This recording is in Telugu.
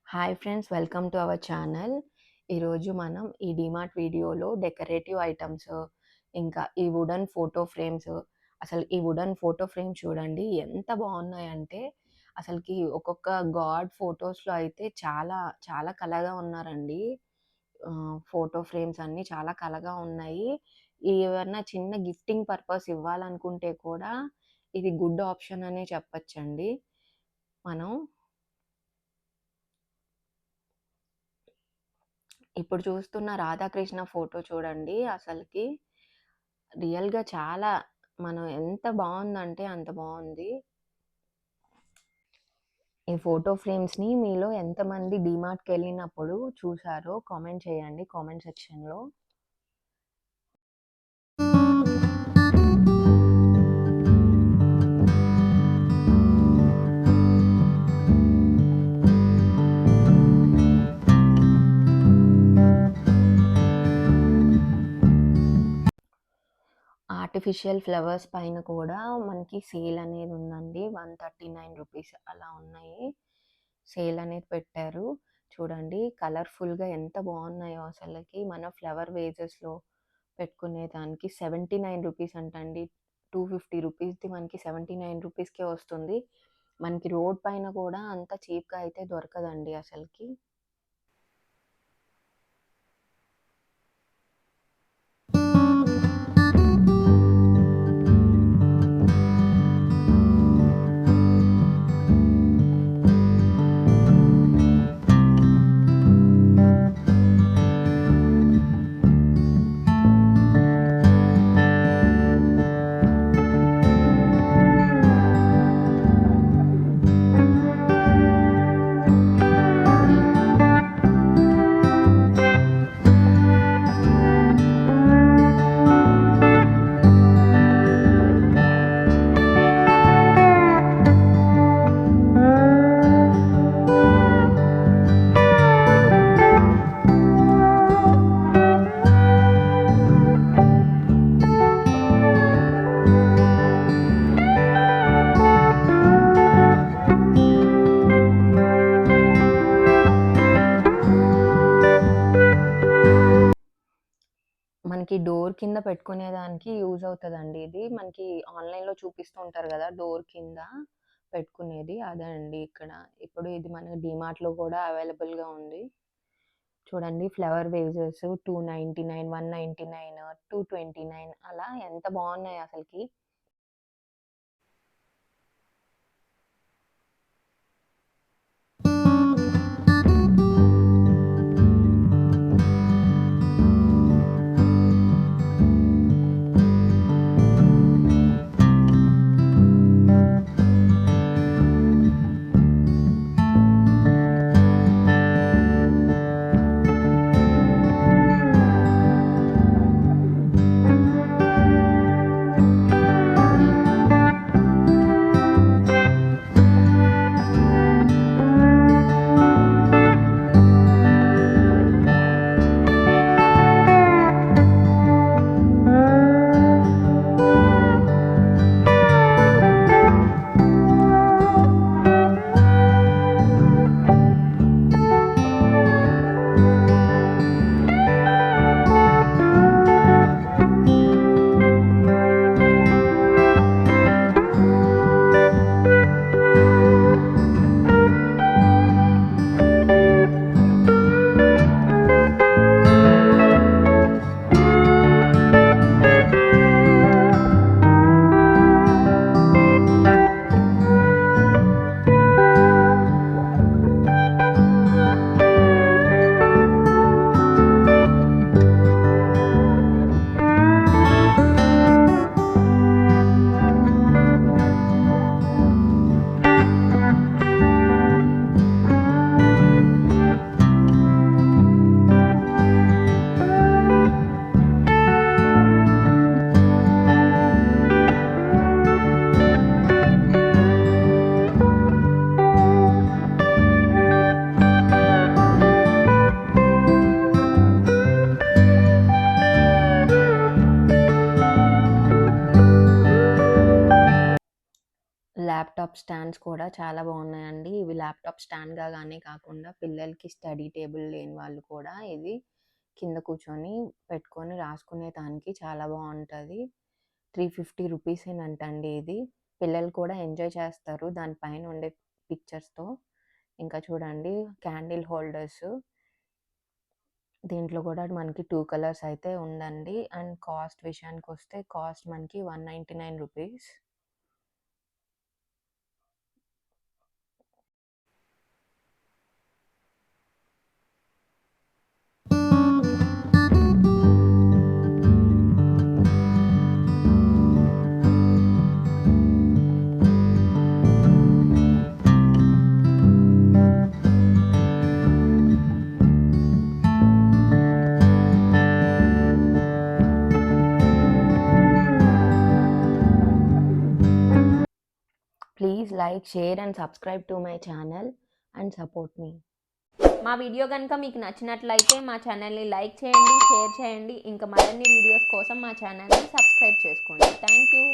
Hi friends, welcome to our channel. ఈరోజు మనం ఈ డీమార్ట్ వీడియోలో డెకరేటివ్ ఐటమ్స్, ఇంకా ఈ వుడెన్ ఫోటో ఫ్రేమ్స్, అసలు ఈ వుడెన్ ఫోటో ఫ్రేమ్ చూడండి ఎంత బాగున్నాయంటే, అసలుకి ఒక్కొక్క గాడ్ ఫొటోస్లో అయితే చాలా చాలా కళగా ఉన్నారండి. ఫోటో ఫ్రేమ్స్ అన్నీ చాలా కళగా ఉన్నాయి. ఏవన్నా చిన్న గిఫ్టింగ్ పర్పస్ ఇవ్వాలనుకుంటే కూడా ఇది గుడ్ ఆప్షన్ అనే చెప్పచ్చండి. మనం ఇప్పుడు చూస్తున్న రాధాకృష్ణ ఫోటో చూడండి. అసలకి రియల్‌గా చాలా మనం ఎంత బావుందంటే అంత బావుంది. ఈ ఫోటో ఫ్రేమ్స్‌ని మీలో ఎంతమంది డీమార్ట్‌కెళ్ళినప్పుడు చూసారో కామెంట్ చేయండి కామెంట్ సెక్షన్‌లో. ఆర్టిఫిషియల్ ఫ్లవర్స్ పైన కూడా మనకి సేల్ అనేది ఉందండి. రూ. 139 అలా ఉన్నాయి. సేల్ అనేది పెట్టారు. చూడండి కలర్‌ఫుల్‌గా ఎంత బాగున్నాయో అసలకి. మన ఫ్లవర్ వేజెస్‌లో పెట్టుకునేదానికి రూ. 79 అంటండి. రూ. 250ది మనకి రూ. 79కే వస్తుంది. మనకి రోడ్ పైన కూడా అంత చీప్‌గా అయితే దొరకదండి అసలకి. మనకి డోర్ కింద పెట్టుకునేదానికి యూజ్ అవుతదండి ఇది. మనకి ఆన్‌లైన్‌లో చూపిస్తూ ఉంటారు గదా! డోర్ కింద పెట్టుకునేది. అదే అండి ఇక్కడ. ఇప్పుడు ఇది మనకి డీమార్ట్‌లో కూడా అవైలబుల్‌గా ఉంది. చూడండి ఫ్లవర్ వేజెస్ 299, 199, 229 అలా ఎంత బాగున్నాయి అసలకి. ల్యాప్‌టాప్ స్టాండ్స్ కూడా చాలా బాగున్నాయండి. ఇవి ల్యాప్‌టాప్ స్టాండ్‌గా గానే కాకుండా పిల్లలకి స్టడీ టేబుల్ లేని వాళ్ళు కూడా ఇది కింద కూర్చొని పెట్టుకొని రాసుకునే దానికి చాలా బావుంటది. 350 రూపీసేనంటండి ఇది. పిల్లలు కూడా ఎంజాయ్ చేస్తారు దాని పైన ఉండే పిక్చర్స్‌తో. ఇంకా చూడండి క్యాండిల్ హోల్డర్స్. దీంట్లో కూడా మనకి 2 కలర్స్ అయితే ఉందండి. అండ్ కాస్ట్ విషయానికొస్తే కాస్ట్ మనకి 199 rupees. Please like, share and subscribe to my channel and support me. మా వీడియో కనుక మీకు నచ్చినట్లయితే మా ఛానల్ని లైక్ చేయండి, షేర్ చేయండి. ఇంకా మరిన్ని వీడియోస్ కోసం మా ఛానల్ని సబ్స్క్రైబ్ చేసుకోండి. Thank you.